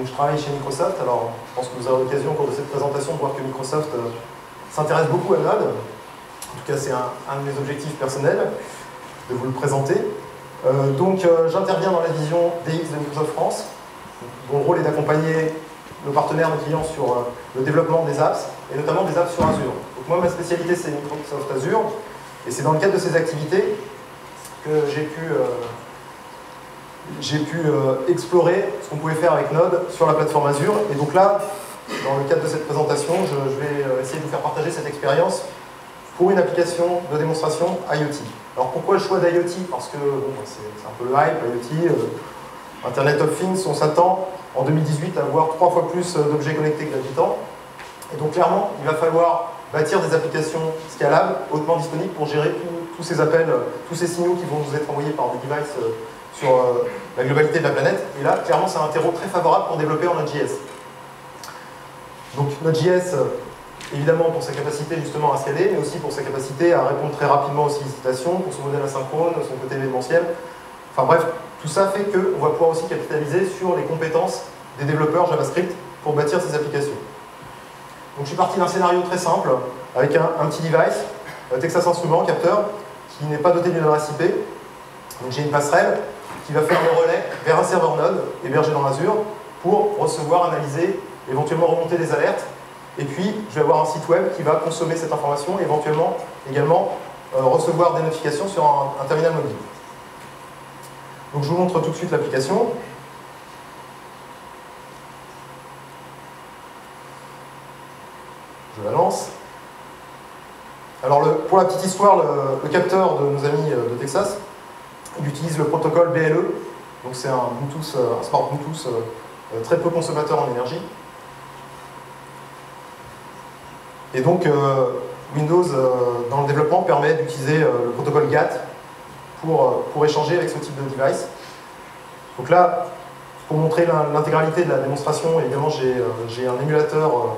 Donc je travaille chez Microsoft. Alors je pense que vous aurez l'occasion au cours de cette présentation de voir que Microsoft s'intéresse beaucoup à Node. En tout cas, c'est un de mes objectifs personnels de vous le présenter. J'interviens dans la division DX de Microsoft France, dont le rôle est d'accompagner nos partenaires, nos clients sur le développement des apps, et notamment des apps sur Azure. Donc moi, ma spécialité, c'est Microsoft Azure, et c'est dans le cadre de ces activités que j'ai pu explorer ce qu'on pouvait faire avec Node sur la plateforme Azure. Et donc là, dans le cadre de cette présentation, je vais essayer de vous faire partager cette expérience pour une application de démonstration IoT. Alors pourquoi le choix d'IoT? Parce que bon, c'est un peu le hype, IoT, Internet of Things, on s'attend en 2018 à avoir 3 fois plus d'objets connectés que d'habitants. Et donc clairement, il va falloir bâtir des applications scalables, hautement disponibles pour gérer tous ces appels, tous ces signaux qui vont nous être envoyés par des devices sur la globalité de la planète. Et là, clairement, c'est un terreau très favorable pour développer en Node.js. Donc Node.js, évidemment pour sa capacité justement à scaler, mais aussi pour sa capacité à répondre très rapidement aux sollicitations, pour son modèle asynchrone, son côté événementiel. Enfin bref, tout ça fait qu'on va pouvoir aussi capitaliser sur les compétences des développeurs JavaScript pour bâtir ces applications. Donc je suis parti d'un scénario très simple, avec un petit device, Texas Instruments, capteur, qui n'est pas doté d'une adresse IP. Donc j'ai une passerelle qui va faire le relais vers un serveur Node hébergé dans Azure pour recevoir, analyser, éventuellement remonter des alertes. Et puis je vais avoir un site web qui va consommer cette information et éventuellement également recevoir des notifications sur un terminal mobile. Donc je vous montre tout de suite l'application. Je la lance. Alors pour la petite histoire, le capteur de nos amis de Texas, il utilise le protocole BLE. Donc c'est un Bluetooth, un smart Bluetooth très peu consommateur en énergie. Et donc Windows dans le développement permet d'utiliser le protocole GATT pour échanger avec ce type de device. Donc là, pour montrer l'intégralité de la démonstration, évidemment j'ai un émulateur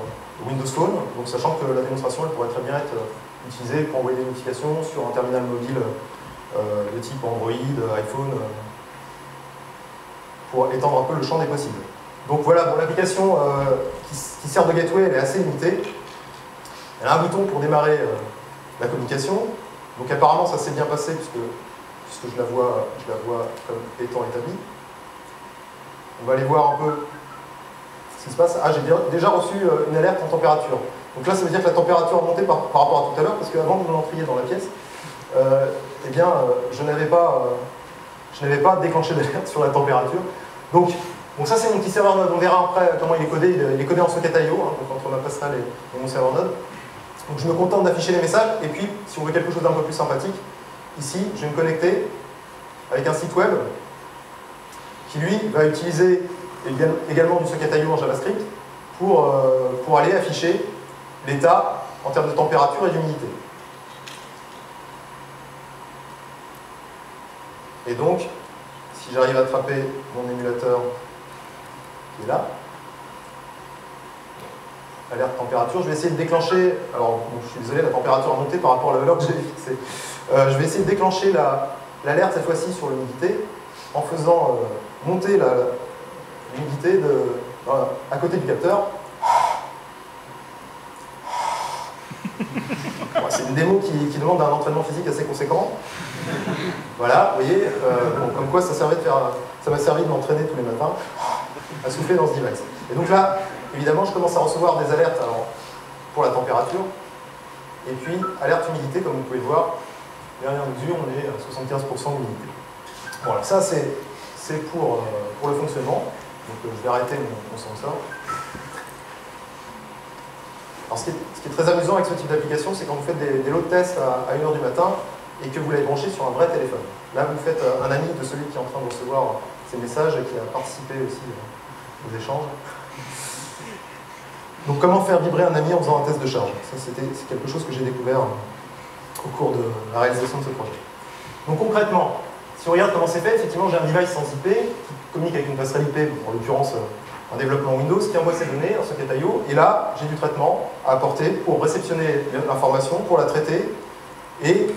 Windows Phone, donc sachant que la démonstration elle pourrait très bien être utilisée pour envoyer des notifications sur un terminal mobile de type Android, iPhone, pour étendre un peu le champ des possibles. Donc voilà, bon, l'application qui sert de gateway elle est assez limitée. Elle a un bouton pour démarrer la communication. Donc apparemment ça s'est bien passé puisque je la vois comme étant établie. On va aller voir un peu ce qui se passe. Ah, j'ai déjà reçu une alerte en température. Donc là ça veut dire que la température a monté par rapport à tout à l'heure, parce qu'avant que vous l'entriez dans la pièce, je n'avais pas déclenché d'alerte sur la température. Donc bon, ça c'est mon petit serveur Node. On verra après comment il est codé. Il est codé en socket.io, donc entre ma passerelle et mon serveur Node. Donc je me contente d'afficher les messages, et puis si on veut quelque chose d'un peu plus sympathique, ici je vais me connecter avec un site web qui lui va utiliser également du socket.io en JavaScript pour aller afficher l'état en termes de température et d'humidité. Et donc, si j'arrive à attraper mon émulateur qui est là, alerte température, je vais essayer de déclencher, alors bon, je suis désolé, la température a monté par rapport à la valeur que j'ai fixée. Je vais essayer de déclencher l'alerte cette fois-ci sur l'humidité en faisant monter l'humidité à côté du capteur. Bon, c'est une démo qui demande un entraînement physique assez conséquent. Voilà, vous voyez, bon, comme quoi ça m'a servi de m'entraîner tous les matins à souffler dans ce device. Et donc là, évidemment, je commence à recevoir des alertes pour la température, et puis alerte humidité, comme vous pouvez le voir. Dernière mesure, on est à 75% d'humidité. Voilà, ça c'est pour le fonctionnement. Donc je vais arrêter mon sensor. Alors ce qui est très amusant avec ce type d'application, c'est quand vous faites des load tests à 1h du matin et que vous l'avez branché sur un vrai téléphone. Là, vous faites un ami de celui qui est en train de recevoir ces messages et qui a participé aussi aux échanges. Donc comment faire vibrer un ami en faisant un test de charge? Ça, c'est quelque chose que j'ai découvert au cours de la réalisation de ce projet. Donc concrètement, si on regarde comment c'est fait, effectivement j'ai un device sans IP qui communique avec une passerelle IP, en l'occurrence un développement Windows, qui envoie ses données en socket.io, et là j'ai du traitement à apporter pour réceptionner l'information, pour la traiter et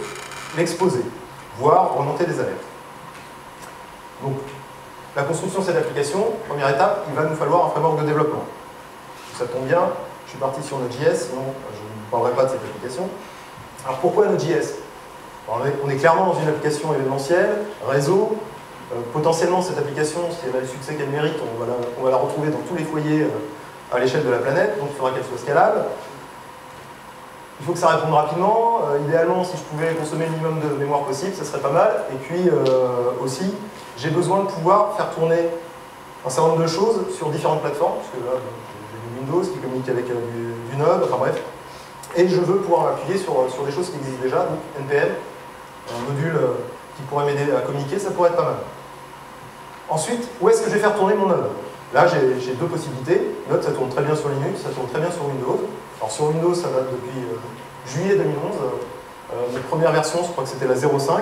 l'exposer, voire remonter des alertes. Donc la construction de cette application, première étape, il va nous falloir un framework de développement. Ça tombe bien, je suis parti sur Node.js, sinon je ne parlerai pas de cette application. Alors pourquoi Node.js? On est clairement dans une application événementielle, réseau. Potentiellement, cette application, si elle a le succès qu'elle mérite, on va la retrouver dans tous les foyers à l'échelle de la planète, donc il faudra qu'elle soit scalable. Il faut que ça réponde rapidement. Idéalement, si je pouvais consommer le minimum de mémoire possible, ça serait pas mal. Et puis aussi, j'ai besoin de pouvoir faire tourner un certain nombre de choses sur différentes plateformes, puisque là, j'ai du Windows qui communique avec du Node, enfin bref. Et je veux pouvoir m'appuyer sur des choses qui existent déjà, donc NPM, un module qui pourrait m'aider à communiquer, ça pourrait être pas mal. Ensuite, où est-ce que je vais faire tourner mon Node? Là, j'ai deux possibilités. Node, ça tourne très bien sur Linux, ça tourne très bien sur Windows. Alors sur Windows, ça date depuis juillet 2011. Notre première version, je crois que c'était la 0.5.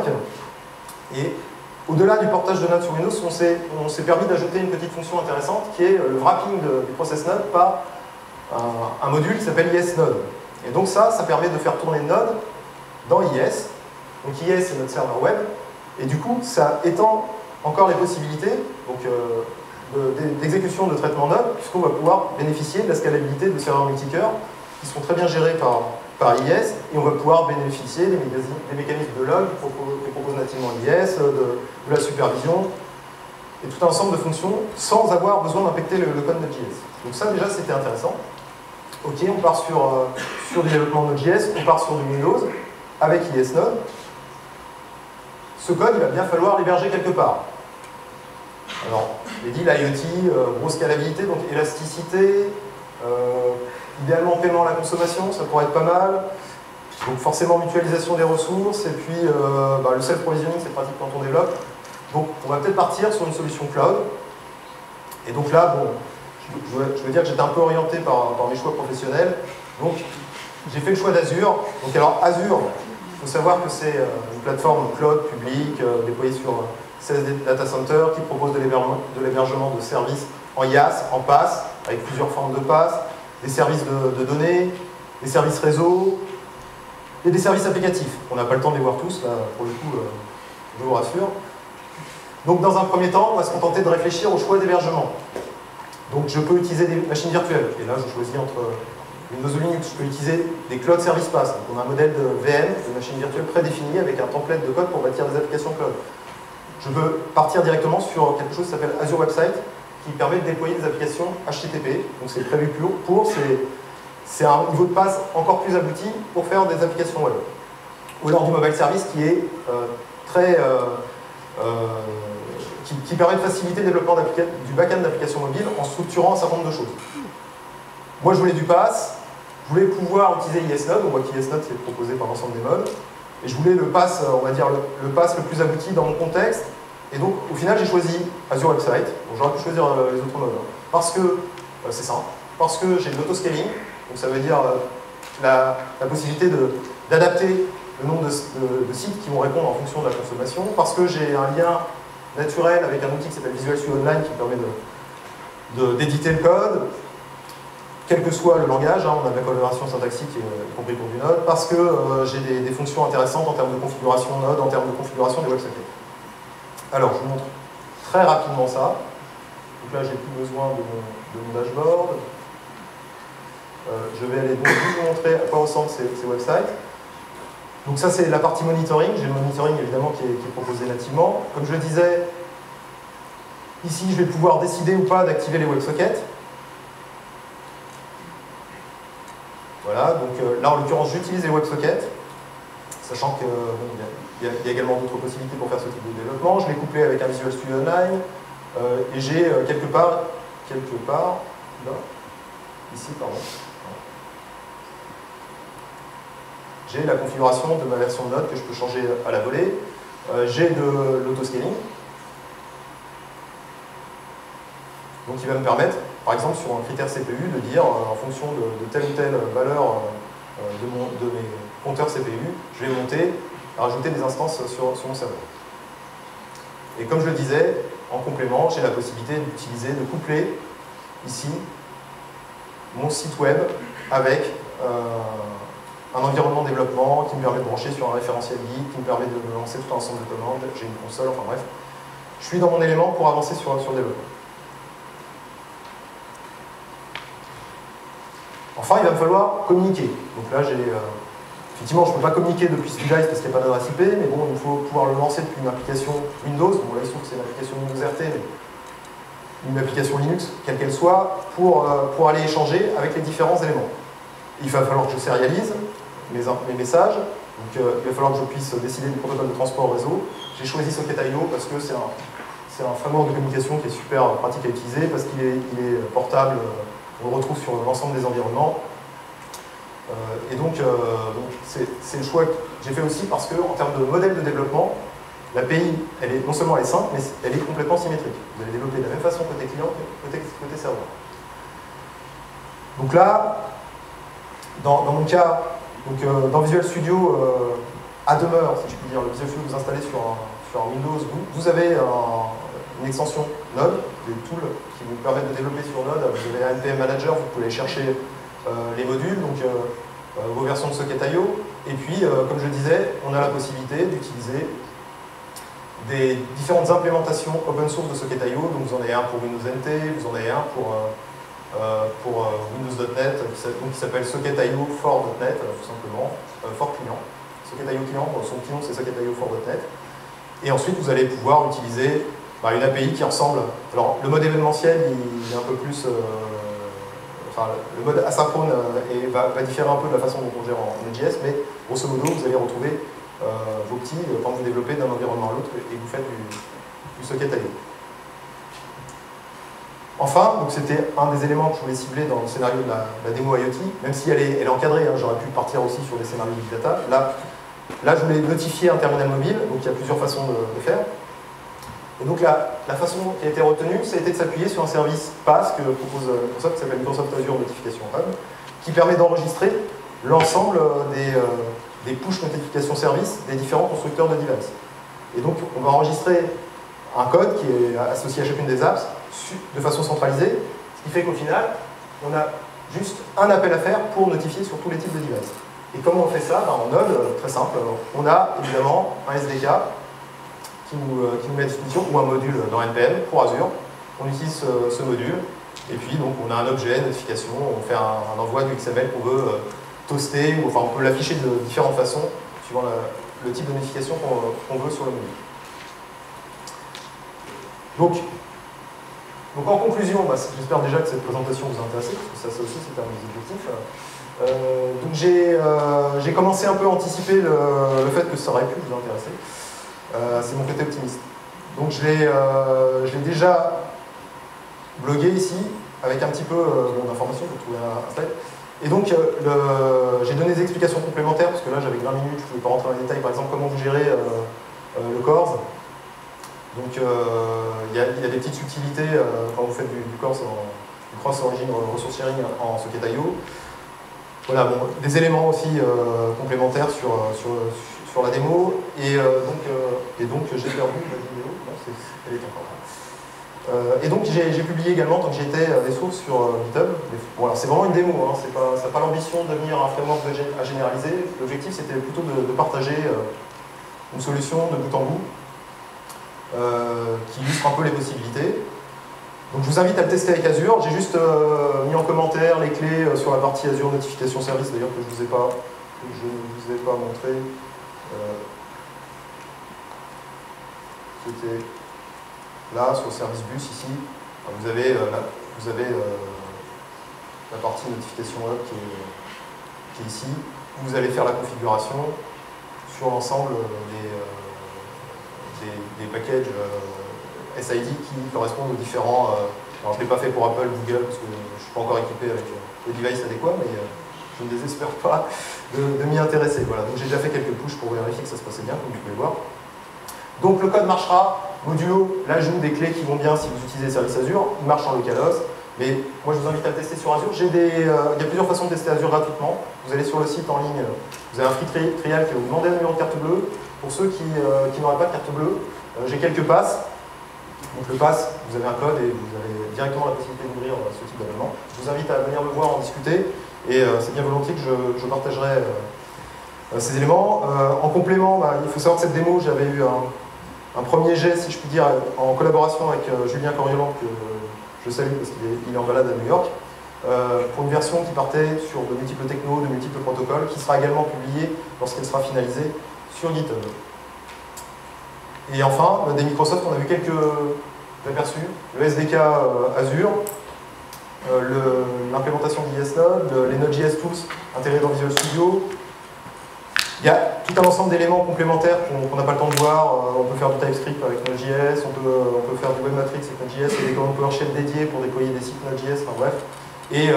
Et au-delà du portage de Node sur Windows, on s'est permis d'ajouter une petite fonction intéressante qui est le wrapping du process Node par un module qui s'appelle IS-Node. Et donc ça permet de faire tourner Node dans IS. Donc IS, c'est notre serveur web. Et du coup, ça étend encore les possibilités d'exécution de traitement Node, puisqu'on va pouvoir bénéficier de la scalabilité de serveurs multicœurs qui sont très bien gérés par IS, et on va pouvoir bénéficier des mécanismes de log que propose nativement IS, de la supervision, et tout un ensemble de fonctions sans avoir besoin d'impacter le code Node.js. Donc ça déjà c'était intéressant. Ok, on part sur du développement Node.js, on part sur du Windows avec IS-Node. Ce code, il va bien falloir l'héberger quelque part. Alors, j'ai dit l'IoT, grosse scalabilité, donc élasticité, idéalement paiement à la consommation, ça pourrait être pas mal. Donc forcément mutualisation des ressources, et puis le self-provisioning, c'est pratique quand on développe. Donc on va peut-être partir sur une solution cloud. Et donc là, bon, je veux dire que j'étais un peu orienté par mes choix professionnels. Donc j'ai fait le choix d'Azure. Donc alors Azure, il faut savoir que c'est une plateforme cloud publique déployée sur 16 data centers qui propose de l'hébergement de services en IaaS, en PaaS, avec plusieurs formes de PaaS, des services de données, des services réseau et des services applicatifs. On n'a pas le temps de les voir tous, là, pour le coup, je vous rassure. Donc dans un premier temps, on va se contenter de réfléchir au choix d'hébergement. Donc je peux utiliser des machines virtuelles, et là je choisis entre Windows ou Linux, je peux utiliser des Cloud Service Pass. Donc on a un modèle de VM, de machine virtuelle prédéfinie avec un template de code pour bâtir des applications cloud. Je peux partir directement sur quelque chose qui s'appelle Azure Website, qui permet de déployer des applications HTTP. Donc c'est prévu c'est un niveau de passe encore plus abouti pour faire des applications web. Ou alors du mobile service qui est qui permet de faciliter le développement du back-end d'applications mobiles en structurant un certain nombre de choses. Moi je voulais du pass, je voulais pouvoir utiliser IS-Node, on voit qu'IS-Node c'est proposé par l'ensemble des modes, et je voulais le pass, on va dire le pass le plus abouti dans mon contexte, et donc au final j'ai choisi Azure Website, donc j'aurais pu choisir les autres modes, parce que c'est simple, parce que j'ai de l'autoscaling, donc ça veut dire la possibilité d'adapter le nombre de sites qui vont répondre en fonction de la consommation, parce que j'ai un lien naturel avec un outil qui s'appelle Visual Studio Online qui permet d'éditer le code, quel que soit le langage, on a de la coloration syntaxique, y compris pour du Node, parce que j'ai des fonctions intéressantes en termes de configuration Node, en termes de configuration des WebSockets. Alors, je vous montre très rapidement ça. Donc là, j'ai plus besoin de mon dashboard. Je vais aller donc vous montrer à quoi ressemblent ces websites. Donc ça, c'est la partie monitoring. J'ai le monitoring, évidemment, qui est proposé nativement. Comme je le disais, ici, je vais pouvoir décider ou pas d'activer les WebSockets. Voilà, donc là, en l'occurrence, j'utilise les WebSockets, sachant qu'il y a également d'autres possibilités pour faire ce type de développement. Je l'ai couplé avec un Visual Studio Online, et j'ai quelque part, là, ici, pardon, j'ai la configuration de ma version de Node que je peux changer à la volée. J'ai de l'autoscaling, donc il va me permettre, par exemple, sur un critère CPU, de dire, en fonction de telle ou telle valeur de mes compteurs CPU, je vais monter, rajouter des instances sur mon serveur. Et comme je le disais, en complément, j'ai la possibilité d'utiliser, de coupler ici mon site web avec un environnement de développement qui me permet de brancher sur un référentiel Git, qui me permet de lancer tout un ensemble de commandes, j'ai une console, enfin bref. je suis dans mon élément pour avancer sur le développement. Enfin, il va me falloir communiquer. Donc là, effectivement, je ne peux pas communiquer depuis SpeedEye parce qu'il n'y a pas d'adresse IP, mais bon, il faut pouvoir le lancer depuis une application Windows. Bon, là, il se trouve que c'est une application Windows RT, mais une application Linux, quelle qu'elle soit, pour aller échanger avec les différents éléments. Il va falloir que je sérialise mes messages, donc il va falloir que je puisse décider du protocole de transport au réseau. J'ai choisi Socket.io parce que c'est un framework de communication qui est super pratique à utiliser, parce qu'il est portable, on le retrouve sur l'ensemble des environnements. Et donc c'est le choix que j'ai fait aussi parce que, en termes de modèle de développement, l'API, non seulement elle est simple, mais elle est complètement symétrique. Vous allez développer de la même façon côté client que côté serveur. Donc là, dans mon cas, dans Visual Studio, à demeure, si je puis dire, le Visual Studio que vous installez sur un Windows, vous avez une extension Node, des tools qui vous permettent de développer sur Node. Vous avez un NPM Manager, vous pouvez aller chercher les modules, donc vos versions de Socket.io. Et puis, comme je le disais, on a la possibilité d'utiliser des différentes implémentations open source de Socket.io. Donc vous en avez un pour Windows NT, vous en avez un pour Windows.NET qui s'appelle Socket.io for.NET, tout simplement, for client. Socket.io client, son client c'est Socket.io for.NET. Et ensuite vous allez pouvoir utiliser une API qui ressemble. Alors le mode événementiel il est un peu plus. Le mode asynchrone va différer un peu de la façon dont on gère en Node.js, mais grosso modo vous allez retrouver vos petits quand vous développez d'un environnement à l'autre et vous faites du Socket.io. Enfin, c'était un des éléments que je voulais cibler dans le scénario de la démo IoT, même si elle est encadrée, hein, j'aurais pu partir aussi sur des scénarios Big Data. Là, je voulais notifier un terminal mobile, donc il y a plusieurs façons de faire. Et donc la façon qui a été retenue, ça a été de s'appuyer sur un service PaaS que propose Microsoft, qui s'appelle Microsoft Azure Notification Hub, qui permet d'enregistrer l'ensemble des push notification services des différents constructeurs de devices. Et donc on va enregistrer un code qui est associé à chacune des apps de façon centralisée, ce qui fait qu'au final, on a juste un appel à faire pour notifier sur tous les types de devices. Et comment on fait ça? En Node, très simple, on a évidemment un SDK qui nous met à disposition, ou un module dans NPM pour Azure. On utilise ce module, et puis donc on a un objet notification, on fait un envoi du XML qu'on veut toaster, ou enfin on peut l'afficher de différentes façons, suivant le type de notification qu'on veut sur le module. Donc en conclusion, j'espère déjà que cette présentation vous a intéressé, parce que ça aussi c'était un de mes objectifs. Donc j'ai commencé un peu à anticiper le fait que ça aurait pu vous intéresser. C'est mon côté optimiste. Donc je l'ai déjà blogué ici, avec un petit peu d'informations pour trouver un slide. Et donc j'ai donné des explications complémentaires, parce que là j'avais 20 minutes, je ne pouvais pas rentrer dans les détails, par exemple comment vous gérez le CORS. Donc il y a des petites subtilités quand vous faites du CORS, du Cross Origin Resource Sharing en Socket.io. Voilà, bon, des éléments aussi complémentaires sur la démo, et donc j'ai perdu la vidéo, non, elle est encore là. Et donc j'ai publié également, tant que j'étais, des sources sur GitHub. Bon, alors c'est vraiment une démo, hein, ça n'a pas l'ambition de devenir un framework à généraliser. L'objectif c'était plutôt de partager une solution de bout en bout qui illustre un peu les possibilités. Donc je vous invite à le tester avec Azure. J'ai juste mis en commentaire les clés sur la partie Azure Notification Service, d'ailleurs que je ne vous ai pas montré. C'était là, sur le service bus, ici. Vous avez la partie notification web qui est ici. Vous allez faire la configuration sur l'ensemble des packages SID qui correspondent aux différents... alors je ne l'ai pas fait pour Apple, Google, parce que je ne suis pas encore équipé avec le device adéquat, mais je ne désespère pas de m'y intéresser. Voilà. Donc j'ai déjà fait quelques pushes pour vérifier que ça se passait bien, comme vous pouvez voir. Donc le code marchera, modulo, l'ajout des clés qui vont bien si vous utilisez le service Azure, il marche en localhost, mais moi je vous invite à le tester sur Azure. Il y a plusieurs façons de tester Azure gratuitement. Vous allez sur le site en ligne, vous avez un free trial qui va vous demander un numéro de carte bleue. Pour ceux qui n'auraient pas de carte bleue, j'ai quelques passes. Donc le pass, vous avez un code et vous avez directement la possibilité d'ouvrir ce type d'abonnement. Je vous invite à venir me voir en discuter, et c'est bien volontiers que je partagerai ces éléments. En complément, il faut savoir que cette démo, j'avais eu un premier jet, si je puis dire, en collaboration avec Julien Coriolan, que je salue parce qu'il est en balade à New York, pour une version qui partait sur de multiples technos, de multiples protocoles, qui sera également publiée lorsqu'elle sera finalisée sur GitHub. Et enfin, des Microsoft, on a vu quelques aperçus, le SDK Azure, l'implémentation d'IS Node, les Node.js Tools intégrés dans Visual Studio. Il y a tout un ensemble d'éléments complémentaires qu'on n'a pas le temps de voir. On peut faire du TypeScript avec Node.js, on peut faire du WebMatrix avec Node.js, il y a des commandes PowerShell dédiées pour déployer des sites Node.js, enfin bref. Et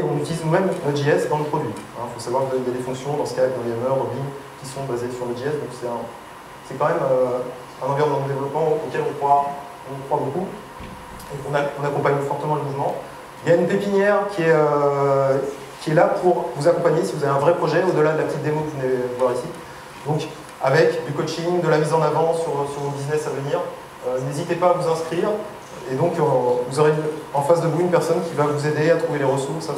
on utilise nous-mêmes Node.js dans le produit. Il faut savoir qu'il y a des fonctions dans Skype, dans Yammer, dans Bing, qui sont basées sur Node.js, donc c'est quand même un environnement de développement auquel on croit beaucoup. Et on accompagne fortement le mouvement. Il y a une pépinière qui est là pour vous accompagner si vous avez un vrai projet, au-delà de la petite démo que vous venez voir ici. Donc, avec du coaching, de la mise en avant sur vos business à venir. N'hésitez pas à vous inscrire. Et donc, vous aurez en face de vous une personne qui va vous aider à trouver les ressources, à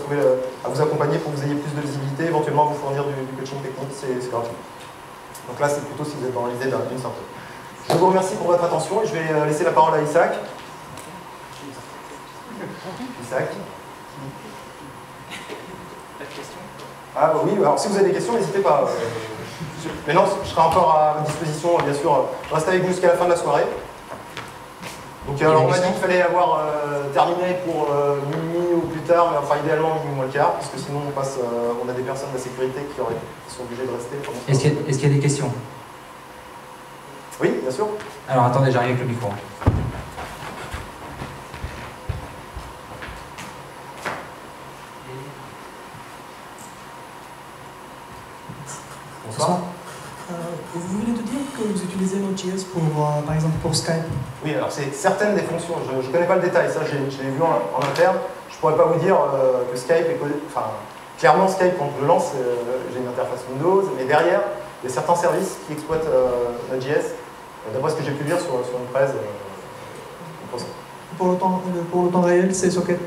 vous accompagner pour que vous ayez plus de visibilité, éventuellement à vous fournir du coaching technique, c'est gratuit. Donc là, c'est plutôt si vous êtes dans l'idée d'une startup. Je vous remercie pour votre attention et je vais laisser la parole à Isaac. Isaac. Ah bah oui, alors si vous avez des questions, n'hésitez pas. Mais non, je serai encore à votre disposition, bien sûr. Restez avec nous jusqu'à la fin de la soirée. Donc alors on m'a dit qu'il fallait avoir terminé pour minuit ou plus tard, mais enfin idéalement minuit moins le quart, parce que sinon on a des personnes de la sécurité qui sont obligées de rester. Est-ce qu'il y a des questions? Oui, bien sûr. Alors attendez, j'arrive avec le micro. Bonsoir. Vous venez de dire que vous utilisez Node.js par exemple pour Skype. Oui, alors c'est certaines des fonctions. Je ne connais pas le détail, ça je l'ai vu en interne. Je ne pourrais pas vous dire que Skype est codé. Enfin, clairement, Skype, quand je le lance, j'ai une interface Windows, mais derrière, il y a certains services qui exploitent Node.js, d'après ce que j'ai pu lire sur une presse. Pour le temps réel, c'est Socket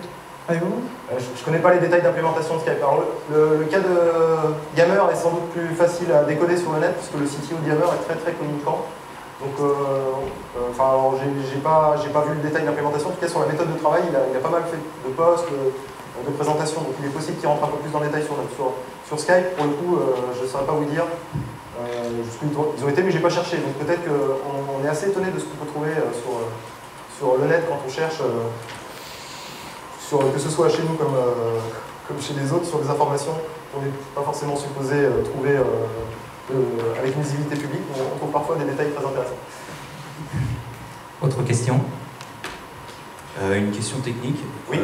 IO? Je ne connais pas les détails d'implémentation de Skype. Alors, le cas de Yammer est sans doute plus facile à décoder sur le net, puisque le CTO de Yammer est très très communicant. Donc, j'ai pas vu le détail d'implémentation. En tout cas, sur la méthode de travail, il a pas mal fait de posts, de présentations. Donc, il est possible qu'il rentre un peu plus dans le détail sur Skype. Pour le coup, je ne saurais pas vous dire jusqu'où ils ont été, mais je n'ai pas cherché. Donc, peut-être qu'on est assez étonné de ce qu'on peut trouver sur le net quand on cherche. Que ce soit chez nous comme chez les autres, sur des informations qu'on n'est pas forcément supposé trouver avec une visibilité publique, on trouve parfois des détails très intéressants. Autre question? Une question technique. Oui.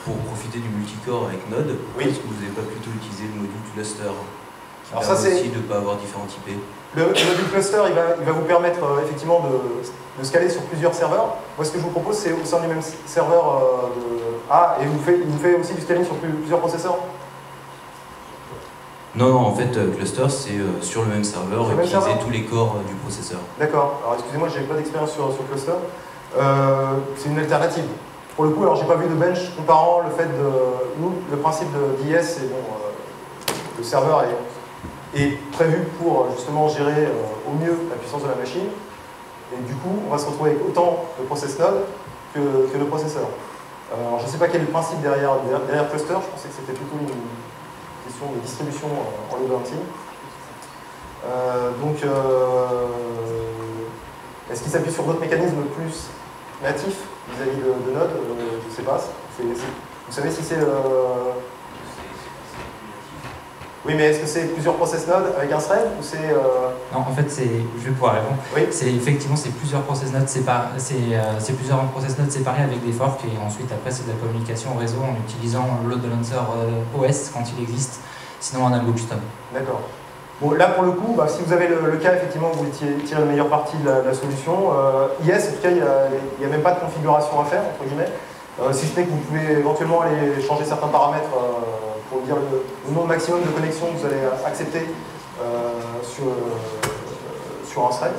Pour profiter du multicore avec Node, oui. Est-ce que vous n'avez pas plutôt utilisé le module cluster qui Alors permet ça, aussi de ne pas avoir différents IP? Le module cluster, il va vous permettre effectivement de scaler sur plusieurs serveurs. Moi, ce que je vous propose, c'est au sein du même serveur et il vous fait aussi du scaling sur plusieurs processeurs. Non, en fait, cluster, c'est sur le même serveur, utiliser tous les corps du processeur. D'accord. Alors, excusez-moi, je n'ai pas d'expérience sur cluster. C'est une alternative. Pour le coup, alors j'ai pas vu de bench comparant le fait de... Nous, le principe d'IS, c'est bon, le serveur est prévu pour justement gérer au mieux la puissance de la machine. Et du coup, on va se retrouver avec autant de process node que de processeurs. Alors, je ne sais pas quel est le principe derrière cluster, je pensais que c'était plutôt une question de distribution en load balancing. Est-ce qu'il s'appuie sur d'autres mécanismes plus natifs vis-à-vis de Node? Je ne sais pas. Vous savez si c'est... Oui, mais est-ce que c'est plusieurs process nodes avec un thread ou c'est... Non, en fait, je vais pouvoir répondre. Oui. Effectivement, c'est plusieurs process nodes séparés, c'est plusieurs process nodes séparés avec des forks, et ensuite, après, c'est de la communication au réseau en utilisant le load balancer OS quand il existe, sinon un algo custom. D'accord. Bon, là, pour le coup, si vous avez le cas, effectivement, vous voulez tirer la meilleure partie de la solution, IS, en tout cas, il n'y a même pas de configuration à faire, entre guillemets, si ce n'est que vous pouvez éventuellement aller changer certains paramètres pour dire le nombre maximum de connexions que vous allez accepter sur un thread.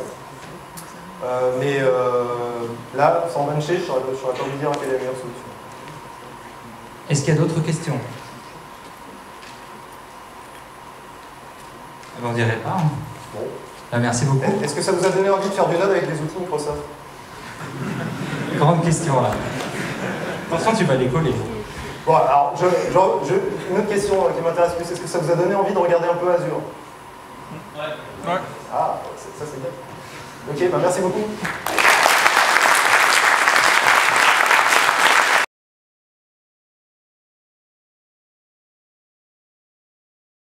Là, sans bencher, je ne saurais pas vous dire quelle est la meilleure solution. Est-ce qu'il y a d'autres questions? On n'en dirait pas. Bon. Merci beaucoup. Est-ce que ça vous a donné envie de faire du Node avec des outils Microsoft? Grande question là. Attention, tu vas les coller. Bon, alors, une autre question qui m'intéresse plus, est-ce que ça vous a donné envie de regarder un peu Azure? Ouais. Ah, ça c'est bien. Ok, bah merci beaucoup.